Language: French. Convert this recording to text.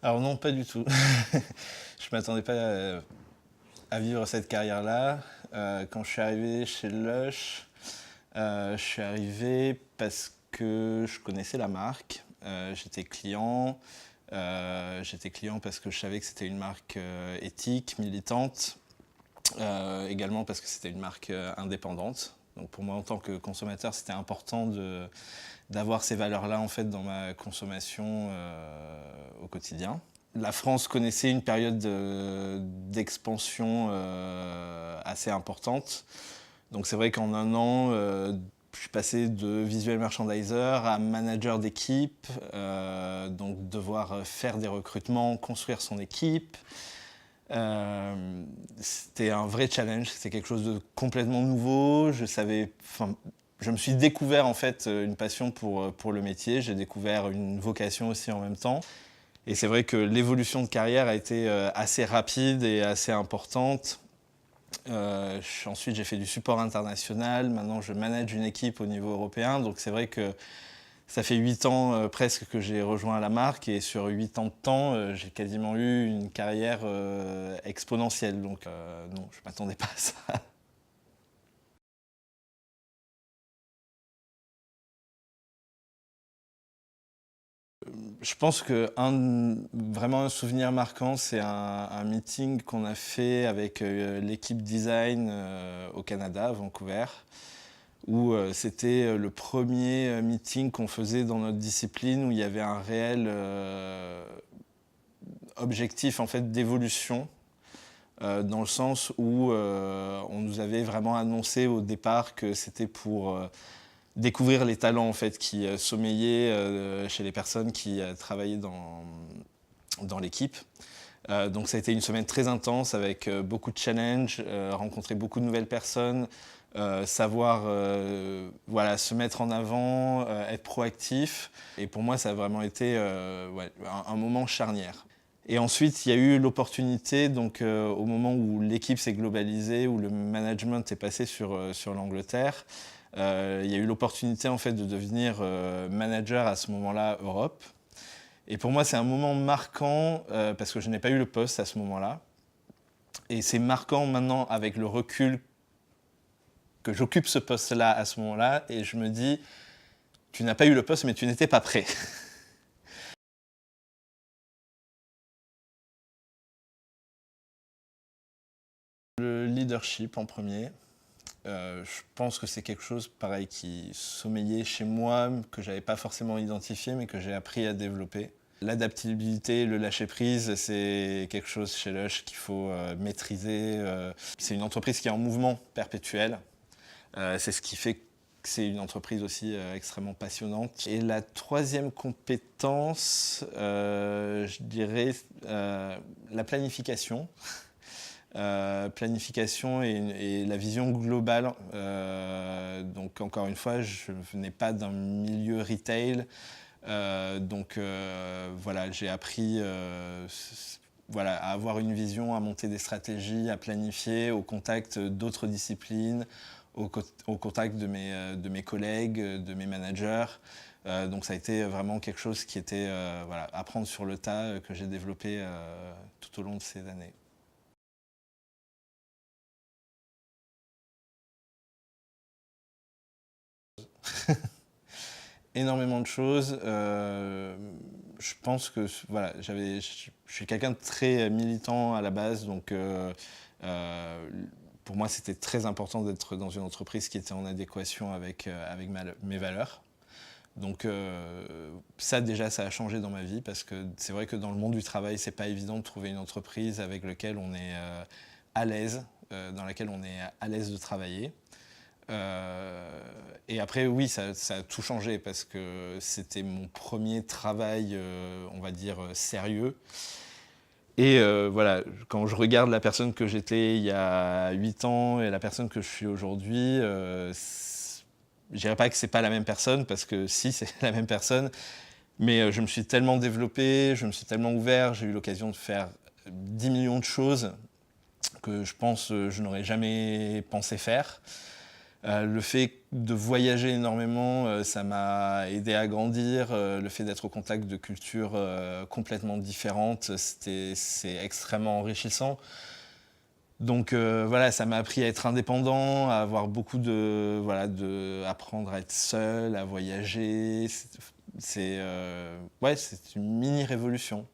Alors non, pas du tout. Je m'attendais pas à vivre cette carrière-là. Quand je suis arrivé chez Lush, je suis arrivé parce que je connaissais la marque. J'étais client. J'étais client parce que je savais que c'était une marque éthique, militante. Également parce que c'était une marque indépendante. Donc pour moi, en tant que consommateur, c'était important d'avoir ces valeurs-là en fait dans ma consommation au quotidien. La France connaissait une période d'expansion assez importante. Donc c'est vrai qu'en un an, je suis passé de visual merchandiser à manager d'équipe, donc devoir faire des recrutements, construire son équipe. C'était un vrai challenge, c'était quelque chose de complètement nouveau. Je me suis découvert en fait une passion pour le métier, j'ai découvert une vocation aussi en même temps. Et c'est vrai que l'évolution de carrière a été assez rapide et assez importante. Ensuite, j'ai fait du support international. Maintenant, je manage une équipe au niveau européen. Donc, c'est vrai que ça fait 8 ans presque que j'ai rejoint la marque. Et sur 8 ans de temps, j'ai quasiment eu une carrière exponentielle. Donc, non, je ne m'attendais pas à ça. Je pense que vraiment un souvenir marquant, c'est un meeting qu'on a fait avec l'équipe design au Canada, à Vancouver, où c'était le premier meeting qu'on faisait dans notre discipline, où il y avait un réel objectif en fait d'évolution, dans le sens où on nous avait vraiment annoncé au départ que c'était pour découvrir les talents en fait qui sommeillaient chez les personnes qui travaillaient dans l'équipe. Donc ça a été une semaine très intense avec beaucoup de challenges, rencontrer beaucoup de nouvelles personnes, savoir voilà, se mettre en avant, être proactif. Et pour moi, ça a vraiment été ouais, un moment charnière. Et ensuite, il y a eu l'opportunité, donc au moment où l'équipe s'est globalisée, où le management est passé sur l'Angleterre, il y a eu l'opportunité en fait de devenir manager à ce moment-là Europe. Et pour moi, c'est un moment marquant parce que je n'ai pas eu le poste à ce moment-là. Et c'est marquant maintenant avec le recul que j'occupe ce poste-là à ce moment-là. Et je me dis, tu n'as pas eu le poste, mais tu n'étais pas prêt. Le leadership en premier. Je pense que c'est quelque chose pareil qui sommeillait chez moi, que j'avais pas forcément identifié, mais que j'ai appris à développer. L'adaptabilité, le lâcher-prise, c'est quelque chose chez Lush qu'il faut maîtriser. C'est une entreprise qui est en mouvement perpétuel. C'est ce qui fait que c'est une entreprise aussi extrêmement passionnante. Et la troisième compétence, je dirais la planification. Planification et la vision globale. Donc encore une fois, je ne venais pas d'un milieu retail. Donc voilà, j'ai appris voilà, à avoir une vision, à monter des stratégies, à planifier au contact d'autres disciplines, au contact de mes collègues, de mes managers. Donc ça a été vraiment quelque chose qui était voilà, apprendre sur le tas que j'ai développé tout au long de ces années. Énormément de choses. Je pense que voilà, je suis quelqu'un de très militant à la base, donc euh, pour moi c'était très important d'être dans une entreprise qui était en adéquation avec mes valeurs. Donc ça déjà ça a changé dans ma vie parce que c'est vrai que dans le monde du travail c'est pas évident de trouver une entreprise avec laquelle on est à l'aise, dans laquelle on est à l'aise de travailler. Et après, oui, ça a tout changé parce que c'était mon premier travail, on va dire, sérieux. Et voilà, quand je regarde la personne que j'étais il y a 8 ans et la personne que je suis aujourd'hui, je dirais pas que c'est pas la même personne parce que si, c'est la même personne. Mais je me suis tellement développé, je me suis tellement ouvert, j'ai eu l'occasion de faire 10 millions de choses que je pense je n'aurais jamais pensé faire. Le fait de voyager énormément, ça m'a aidé à grandir. Le fait d'être au contact de cultures complètement différentes, c'est extrêmement enrichissant. Donc voilà, ça m'a appris à être indépendant, à avoir beaucoup apprendre à être seul, à voyager. Ouais, c'est une mini révolution.